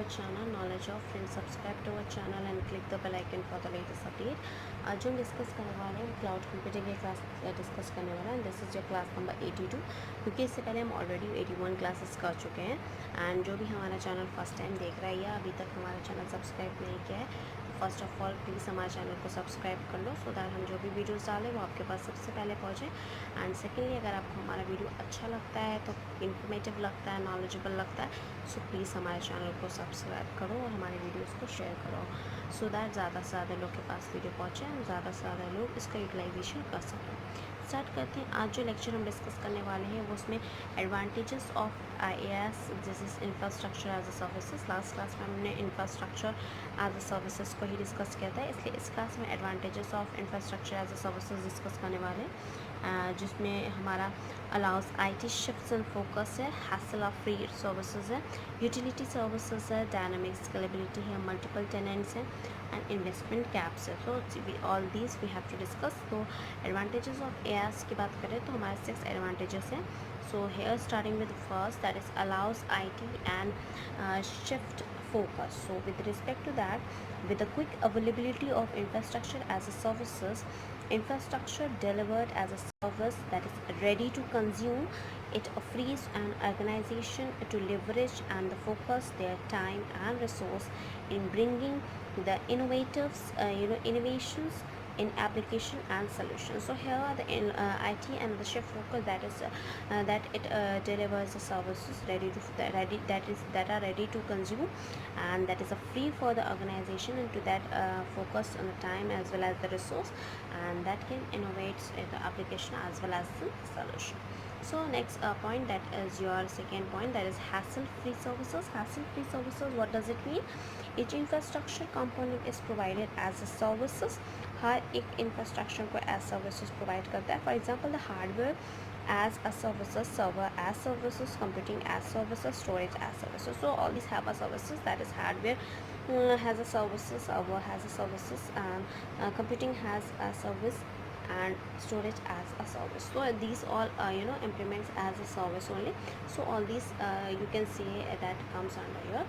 our channel Knowledge of Friends. Subscribe to our channel and click the bell icon for the latest update. आज हम discuss करने वाले हैं cloud computing की class discuss करने वाला है. This is your class number 82 क्योंकि इससे पहले हम ऑलरेडी 81 क्लासेस कर चुके हैं. एंड जो भी हमारा चैनल फर्स्ट टाइम देख रहा है या अभी तक हमारा चैनल सब्सक्राइब नहीं किया है, फर्स्ट ऑफ ऑल प्लीज़ हमारे चैनल को सब्सक्राइब कर लो सो दैट हम जो भी वीडियोस डालें वो आपके पास सबसे पहले पहुँचे. एंड सेकेंडली, अगर आपको हमारा वीडियो अच्छा लगता है, तो इन्फॉर्मेटिव लगता है, नॉलेजेबल लगता है, सो प्लीज़ हमारे चैनल को सब्सक्राइब करो और हमारे वीडियोस को शेयर करो सो दैट ज़्यादा से ज़्यादा लोग के पास वीडियो पहुँचे और ज़्यादा से ज़्यादा लोग इसका यूटिलाइजेशन कर सकें. स्टार्ट करते हैं. आज जो लेक्चर हम डिस्कस करने वाले हैं वो उसमें advantages of IaaS this is infrastructure as a services. Last class में हमने इंफ्रास्ट्रक्चर एज अ सर्विसेज को ही डिस्कस किया था, इसलिए इस क्लास में advantages of infrastructure as a services discuss करने वाले हैं, जिसमें हमारा allows IT shifts and focus है, हैसल ऑफ फ्री सर्विसेज है, यूटिलिटी सर्विसेज है, डायनामिक स्केलेबिलिटी है, मल्टीपल टेनेंट्स है एंड इन्वेस्टमेंट कैप्स है. So all these we have to discuss. तो एडवांटेजेस ऑफ IaaS की बात करें तो हमारे 6 एडवांटेजेस हैं. So here starting with first, that is allows IT and shift focus. So with respect to that, with the quick availability of infrastructure as a services, infrastructure delivered as a service that is ready to consume, it frees an organization to leverage and focus their time and resource in bringing the innovations in application and solutions. So here are the IT and the shift focus, that is that it delivers the services that are ready to consume, and that is a free for the organization and to that focus on the time as well as the resource, and that can innovate the application as well as the solution. So next point, that is your second point, that is hassle free services. Hassle free services, what does it mean? Each infrastructure component is provided as a services. हर एक infrastructure को as services provide करता है. For example the hardware as a services, server as services, computing as services, storage as services. So all these have a services, that is hardware has a services, server has a services, and computing has a service, and storage as a service. So these all implements as a service only. So all these you can say that comes under your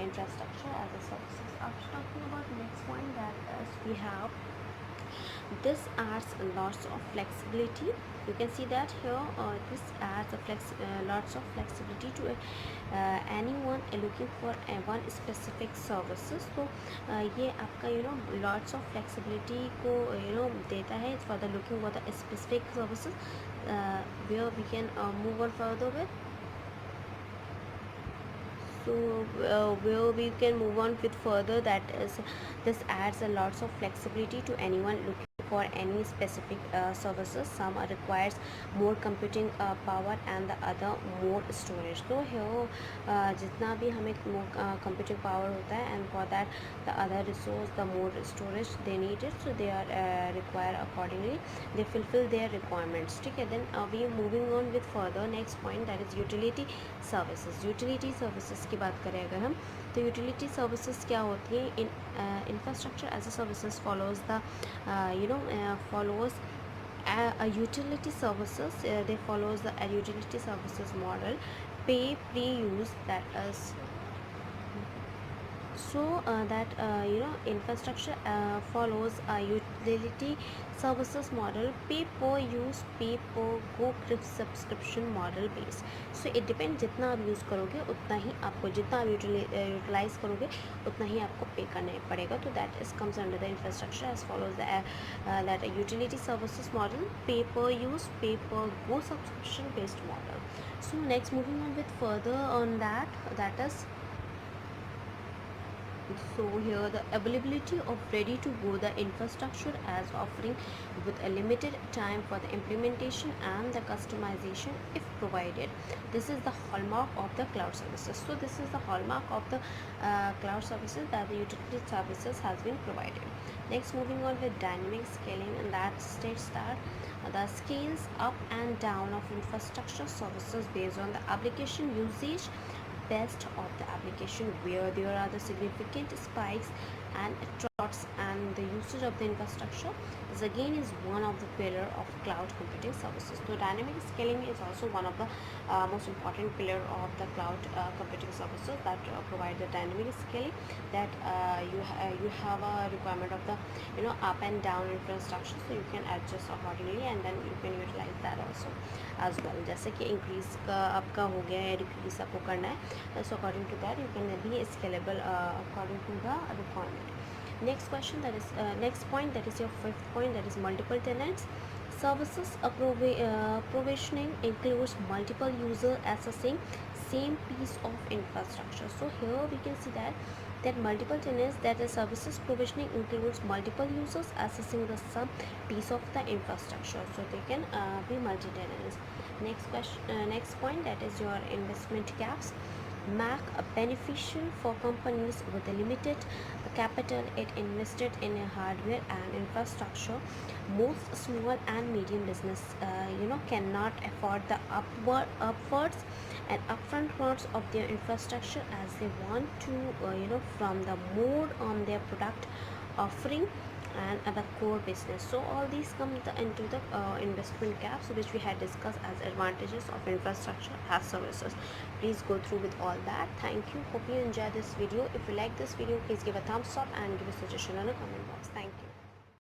infrastructure as a services. After talking about next point, that is we have this adds lots of flexibility. You can see that here this adds lots of flexibility to anyone looking for one specific services. So ये आपका lots of flexibility को देता है for the looking for the specific services, where we can move on further with. So where we can move on with further, that is this adds a lots of flexibility to anyone looking for any specific services. Some requires more computing power and the other more storage. So here जितना भी हमें more computing power होता है, and for that the other resource, the more storage they need it, so they are require accordingly, they fulfill their requirements. ठीक है. Then we moving on with further next point, that is utility services. Utility services की बात करें अगर हम, तो utility services क्या होती है? In infrastructure as a services follows the follows a utility services, they follows the utility services model, pay pre-use, that is so that infrastructure follows a utility services model, pay per use, pay per go subscription model base. So it depends, जितना आप use करोगे उतना ही आपको, जितना आप utilise करोगे उतना ही आपको पे करना पड़ेगा. तो that is comes under the infrastructure as follows that utility services model, pay per use, pay per go subscription based model. So next, moving on with further on that is, so here the availability of ready to go the infrastructure as offering with a limited time for the implementation and the customization if provided. This is the hallmark of the cloud services. So this is the hallmark of the cloud services, that the utility services has been provided. Next, moving on with dynamic scaling, and that states that the scales up and down of infrastructure services based on the application usage best of the application, where there are the significant spikes and trots, and the usage of the infrastructure is again is one of the pillar of cloud computing services. So dynamic scaling is also one of the most important pillar of the cloud computing services that provide the dynamic scaling, that you have a requirement of the up and down infrastructure, so you can adjust accordingly and then you can utilize that also as well. जैसे कि increase का आपका हो गया है, decrease आपको करना है, so according to that you can be scalable according to the requirement. Next question, that is next point, that is your fifth point, that is multiple tenants. Services provisioning includes multiple user accessing same piece of infrastructure. So here we can see that multiple tenants, that the services provisioning includes multiple users accessing the same piece of the infrastructure, so they can be multi-tenants. Next question, next point, that is your investment caps. Make beneficial for companies with a limited capital it invested in a hardware and infrastructure. Most small and medium business cannot afford the upwards and upfront costs of their infrastructure, as they want to from the more on their product offering and the core business. So all these come into the investment gaps, which we had discussed as advantages of infrastructure as services. Please go through with all that. Thank you, hope you enjoy this video. If you like this video, please give a thumbs up and give a suggestion in the comment box. Thank